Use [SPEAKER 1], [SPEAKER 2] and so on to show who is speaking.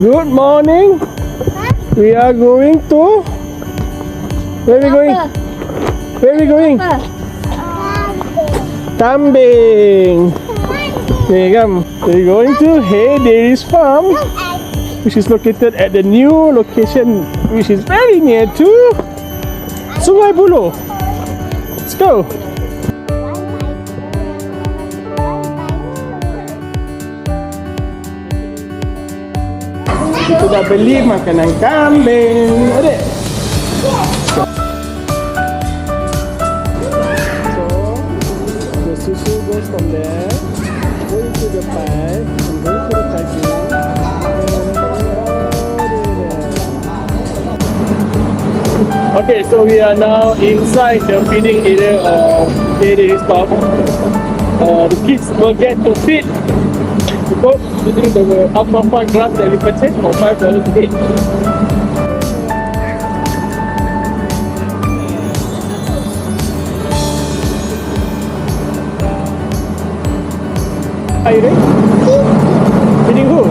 [SPEAKER 1] Good morning. We are going to. Where are we going? Where are we going? Kambing. Okay, come. We're going to Hay Dairies Farm, which is located at the new location, which is very near to Sungai Buloh. Let's go. Kita dah beli makanan kambing. Adik. So the susu goes from there, going to the pipe, and going to the piping. Okay, so we are now inside the feeding area of Hay Dairies Farm. The kids will get to feed the goat using the alfalfa grass that we purchased for $5 each. Are you ready? Feeding who?